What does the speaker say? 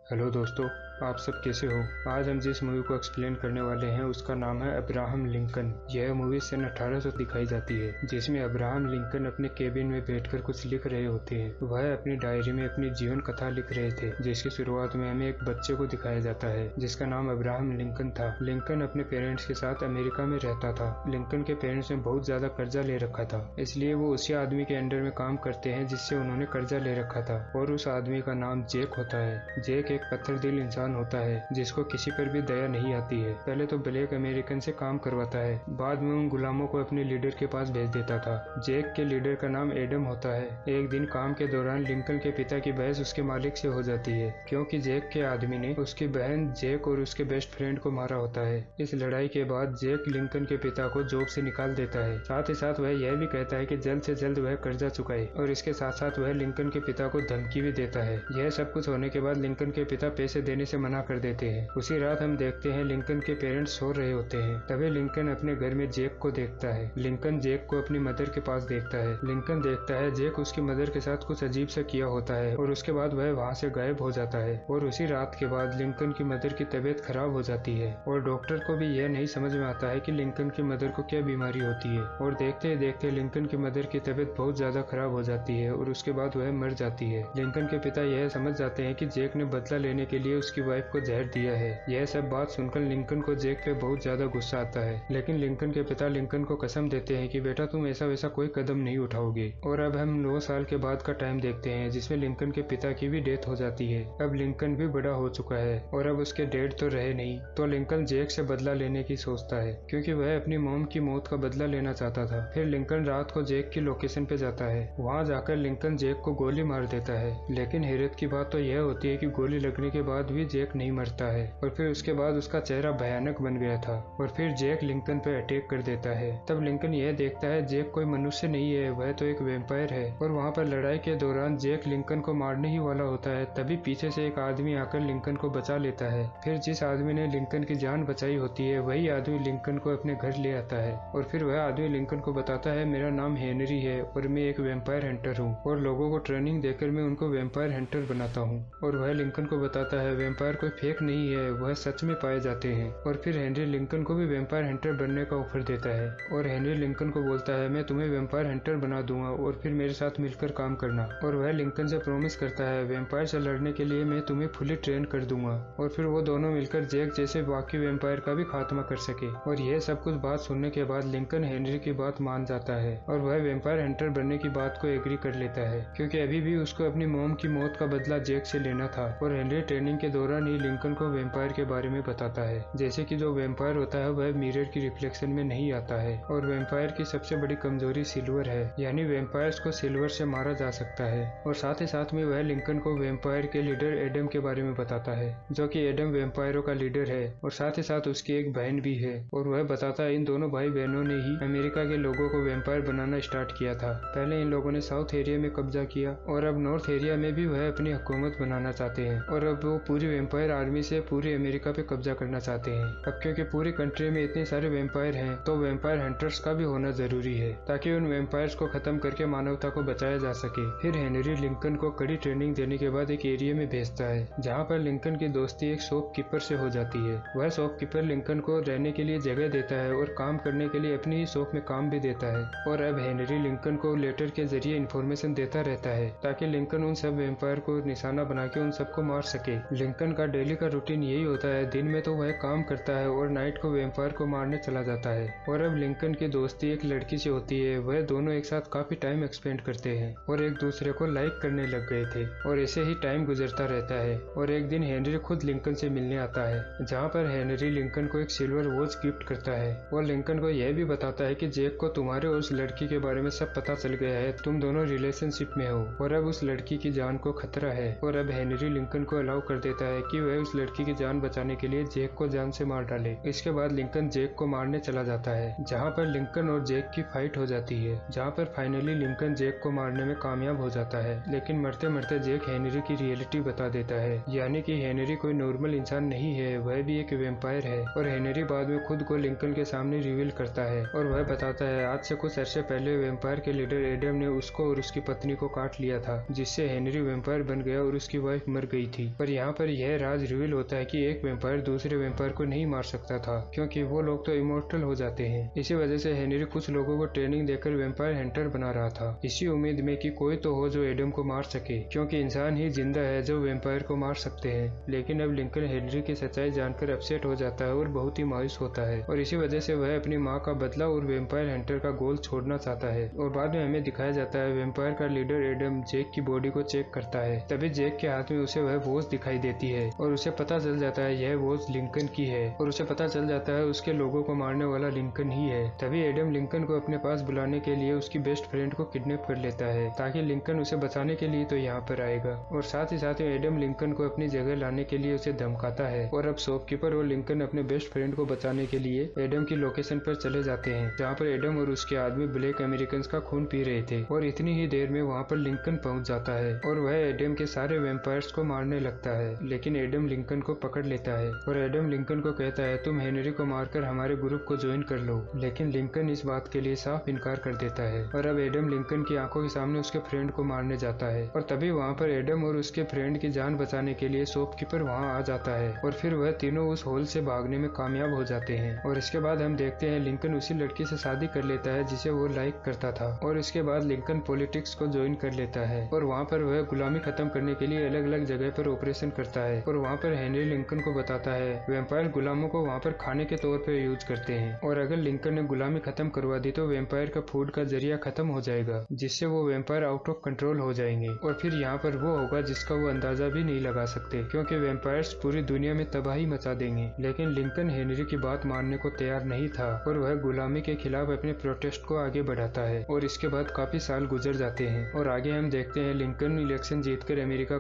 Hello दोस्तों, आप सब कैसे हो। आज हम जिस मूवी को एक्सप्लेन करने वाले हैं उसका नाम है अब्राहम लिंकन। यह मूवी सन 1800 दिखाई जाती है, जिसमें अब्राहम लिंकन अपने केबिन में बैठकर कुछ लिख रहे होते हैं। वह अपनी डायरी में अपनी जीवन कथा लिख रहे थे, जिसकी शुरुआत में हमें एक बच्चे को दिखाया जाता है जिसका नाम अब्राहम लिंकन था। लिंकन अपने पेरेंट्स के साथ अमेरिका में रहता था। लिंकन के पेरेंट्स ने बहुत ज्यादा कर्जा ले रखा था, इसलिए वो उसी आदमी के अंडर में काम करते हैं जिससे उन्होंने कर्जा ले रखा था, और उस आदमी का नाम जेक होता है। जेक एक पत्थर दिल इंसान होता है जिसको किसी पर भी दया नहीं आती है। पहले तो ब्लैक अमेरिकन से काम करवाता है, बाद में उन गुलामों को अपने लीडर के पास भेज देता था। जेक के लीडर का नाम एडम होता है। एक दिन काम के दौरान लिंकन के पिता की बहस उसके मालिक से हो जाती है, क्योंकि जेक के आदमी ने उसकी बहन जेक और उसके बेस्ट फ्रेंड को मारा होता है। इस लड़ाई के बाद जेक लिंकन के पिता को जॉब से निकाल देता है। साथ ही साथ वह यह भी कहता है कि जल्द से जल्द वह कर्जा चुकाए, और इसके साथ साथ वह लिंकन के पिता को धमकी भी देता है। यह सब कुछ होने के बाद लिंकन के पिता पैसे देने से मना कर देते हैं। उसी रात हम देखते हैं लिंकन के पेरेंट्स सो रहे होते हैं। तभी लिंकन अपने घर में जेक को देखता है। लिंकन जेक को अपनी मदर के पास देखता है। लिंकन देखता है जेक उसकी मदर के साथ कुछ अजीब सा किया होता है, और उसके बाद वह वहाँ से गायब हो जाता है। और उसी रात के बाद लिंकन की मदर की तबीयत खराब हो जाती है, और डॉक्टर को भी यह नहीं समझ में आता है कि लिंकन की मदर को क्या बीमारी होती है। और देखते ही देखते लिंकन की मदर की तबीयत बहुत ज्यादा खराब हो जाती है, और उसके बाद वह मर जाती है। लिंकन के पिता यह समझ जाते हैं कि जेक ने बदला लेने के लिए उसकी वाइफ को जहर दिया है। यह सब बात सुनकर लिंकन को जेक पे बहुत ज्यादा गुस्सा आता है, लेकिन लिंकन के पिता लिंकन को कसम देते हैं कि बेटा तुम ऐसा वैसा कोई कदम नहीं उठाओगे। और अब हम 9 साल के बाद का टाइम देखते हैं, जिसमें लिंकन के पिता की भी डेथ हो जाती है। अब लिंकन भी बड़ा हो चुका है, और अब उसके डैड तो रहे नहीं, तो लिंकन जेक से बदला लेने की सोचता है, क्योंकि वह अपनी मॉम की मौत का बदला लेना चाहता था। फिर लिंकन रात को जेक की लोकेशन पे जाता है। वहाँ जाकर लिंकन जेक को गोली मार देता है, लेकिन हैरत की बात तो यह होती है कि गोली लगने के बाद भी जेक नहीं मरता है, और फिर उसके बाद उसका चेहरा भयानक बन गया था। और फिर जेक लिंकन पे अटैक कर देता है। तब लिंकन यह देखता है जेक कोई मनुष्य नहीं है, वह तो एक वैम्पायर है। और वहाँ पर लड़ाई के दौरान जेक लिंकन को मारने ही वाला होता है, तभी पीछे से एक आदमी आकर लिंकन को बचा लेता है। फिर जिस आदमी ने लिंकन की जान बचाई होती है, वही आदमी लिंकन को अपने घर ले आता है। और फिर वह आदमी लिंकन को बताता है मेरा नाम हेनरी है, और मैं एक वैम्पायर हंटर हूँ, और लोगों को ट्रेनिंग देकर मैं उनको वैम्पायर हंटर बनाता हूँ। और वह लिंकन को बताता है वैम्पायर कोई फेक नहीं है, वह सच में पाए जाते हैं। और फिर हेनरी लिंकन को भी वैम्पायर हंटर बनने का ऑफर देता है, और हेनरी लिंकन को बोलता है मैं तुम्हें वैम्पायर हंटर बना दूंगा, और फिर मेरे साथ मिलकर काम करना। और वह लिंकन से प्रॉमिस करता है वैम्पायर से लड़ने के लिए मैं तुम्हें फुली ट्रेन कर दूंगा, और फिर वो दोनों मिलकर जेक जैसे बाकी वैम्पायर का भी खात्मा कर सके। और यह सब कुछ बात सुनने के बाद लिंकन हेनरी की बात मान जाता है, और वह वैम्पायर हंटर बनने की बात को एग्री कर लेता है, क्योंकि अभी भी उसको अपनी मॉम की मौत का बदला जेक से लेना था। और हेनरी ट्रेनिंग के दौरान ही लिंकन को वैम्पायर के बारे में बताता है, जैसे कि जो वैम्पायर होता है वह मिरर की रिफ्लेक्शन में नहीं आता है, और वैम्पायर की सबसे बड़ी कमजोरी सिल्वर है, यानी वैम्पायर्स को सिल्वर से मारा जा सकता है। और साथ ही साथ में वह लिंकन को वैम्पायर के लीडर एडम के बारे में बताता है, जो कि एडम वैम्पायरों का लीडर है, और साथ ही साथ उसकी एक बहन भी है। और वह बताता है इन दोनों भाई बहनों ने ही अमेरिका के लोगों को वैम्पायर बनाना स्टार्ट किया था। पहले इन लोगों ने साउथ एरिया में कब्जा किया, और अब नॉर्थ एरिया में भी वह अपनी हुकूमत बनाना चाहते हैं, और अब वो पूरी वैम्पायर आर्मी से पूरी अमेरिका पे कब्जा करना चाहते हैं। अब क्योंकि पूरी कंट्री में इतने सारे वैम्पायर हैं, तो वैम्पायर हंटर्स का भी होना जरूरी है, ताकि उन वैम्पायर्स को खत्म करके मानवता को बचाया जा सके। फिर हेनरी लिंकन को कड़ी ट्रेनिंग देने के बाद एक एरिया में भेजता है, जहाँ पर लिंकन की दोस्ती एक शॉपकीपर से हो जाती है। वह शॉपकीपर लिंकन को रहने के लिए जगह देता है, और काम करने के लिए अपनी ही शॉप में काम भी देता है। और अब हेनरी लिंकन को लेटर के जरिए इन्फॉर्मेशन देता रहता है, ताकि लिंकन उन सब वैम्पायर को निशाना बना के उन सबको मार सके। लिंकन का डेली का रूटीन यही होता है, दिन में तो वह काम करता है, और नाइट को वैम्पायर को मारने चला जाता है। और अब लिंकन की दोस्ती एक लड़की से होती है। वह दोनों एक साथ काफी टाइम एक्सपेंड करते हैं, और एक दूसरे को लाइक करने लग गए थे, और ऐसे ही टाइम गुजरता रहता है। और एक दिन हेनरी खुद लिंकन से मिलने आता है, जहाँ पर हेनरी लिंकन को एक सिल्वर वॉच गिफ्ट करता है, और लिंकन को यह भी बताता है कि जेक को तुम्हारे और उस लड़की के बारे में सब पता चल गया है, तुम दोनों रिलेशनशिप में हो, और अब उस लड़की की जान को खतरा है। और अब हेनरी लिंकन को अलाउ कर देता है कि वह उस लड़की की जान बचाने के लिए जेक को जान से मार डाले। इसके बाद लिंकन जेक को मारने चला जाता है, जहाँ पर लिंकन और जेक की फाइट हो जाती है, जहाँ पर फाइनली लिंकन जेक को मारने में कामयाब हो जाता है। लेकिन मरते मरते जेक हेनरी की रियलिटी बता देता है, यानी कि हेनरी कोई नॉर्मल इंसान नहीं है, वह भी एक वैम्पायर है। और हेनरी बाद में खुद को लिंकन के सामने रिवील करता है, और वह बताता है आज से कुछ अर्से पहले वैम्पायर के लीडर एडम ने उसको और उसकी पत्नी को काट लिया था, जिससे हेनरी वैम्पायर बन गया और उसकी वाइफ मर गई थी। पर यहाँ पर यह यह राज रिवील होता है कि एक वेम्पायर दूसरे वेम्पायर को नहीं मार सकता था, क्योंकि वो लोग तो इमोर्टल हो जाते हैं। इसी वजह से हेनरी कुछ लोगों को ट्रेनिंग देकर वेम्पायर हंटर बना रहा था, इसी उम्मीद में कि कोई तो हो जो एडम को मार सके, क्योंकि इंसान ही जिंदा है जो वेम्पायर को मार सकते हैं। लेकिन अब लिंकन हेनरी की सच्चाई जानकर अपसेट हो जाता है और बहुत ही मायूस होता है, और इसी वजह से वह अपनी माँ का बदला और वेम्पायर हंटर का गोल छोड़ना चाहता है। और बाद में हमें दिखाया जाता है वेम्पायर का लीडर एडम जेक की बॉडी को चेक करता है। तभी जेक के हाथ में उसे वह वॉच दिखाई देती है और उसे पता चल जाता है यह वॉच लिंकन की है, और उसे पता चल जाता है उसके लोगों को मारने वाला लिंकन ही है। तभी एडम लिंकन को अपने पास बुलाने के लिए उसकी बेस्ट फ्रेंड को किडनैप कर लेता है, ताकि लिंकन उसे बचाने के लिए तो यहाँ पर आएगा। और साथ ही साथ एडम लिंकन को अपनी जगह लाने के लिए उसे धमकाता है। और अब शॉपकीपर और लिंकन अपने बेस्ट फ्रेंड को बचाने के लिए एडम की लोकेशन पर चले जाते हैं, जहाँ पर एडम और उसके आदमी ब्लैक अमेरिकन का खून पी रहे थे। और इतनी ही देर में वहाँ पर लिंकन पहुँच जाता है और वह एडम के सारे वेम्पायर्स को मारने लगता है। लेकिन एडम लिंकन को पकड़ लेता है और एडम लिंकन को कहता है तुम हेनरी को मारकर हमारे ग्रुप को ज्वाइन कर लो। लेकिन लिंकन इस बात के लिए साफ इनकार कर देता है और अब एडम लिंकन की आंखों के सामने उसके फ्रेंड को मारने जाता है। और तभी वहाँ पर एडम और उसके फ्रेंड की जान बचाने के लिए शॉपकीपर वहाँ आ जाता है और फिर वह तीनों उस हॉल से भागने में कामयाब हो जाते हैं। और इसके बाद हम देखते हैं लिंकन उसी लड़की से शादी कर लेता है जिसे वो लाइक करता था। और इसके बाद लिंकन पॉलिटिक्स को ज्वाइन कर लेता है और वहाँ पर वह गुलामी खत्म करने के लिए अलग अलग जगह पर ऑपरेशन करता है। और वहाँ पर हेनरी लिंकन को बताता है वेम्पायर गुलामों को वहाँ पर खाने के तौर पर यूज करते हैं, और अगर लिंकन ने गुलामी खत्म करवा दी तो वेम्पायर का फूड का जरिया खत्म हो जाएगा, जिससे वो वेम्पायर आउट ऑफ कंट्रोल हो जाएंगे। और फिर यहाँ पर वो होगा जिसका वो अंदाजा भी नहीं लगा सकते, क्योंकि वेम्पायर्स पूरी दुनिया में तबाही मचा देंगे। लेकिन लिंकन हेनरी की बात मानने को तैयार नहीं था और वह गुलामी के खिलाफ अपने प्रोटेस्ट को आगे बढ़ाता है। और इसके बाद काफी साल गुजर जाते हैं और आगे हम देखते हैं लिंकन इलेक्शन जीतकर अमेरिका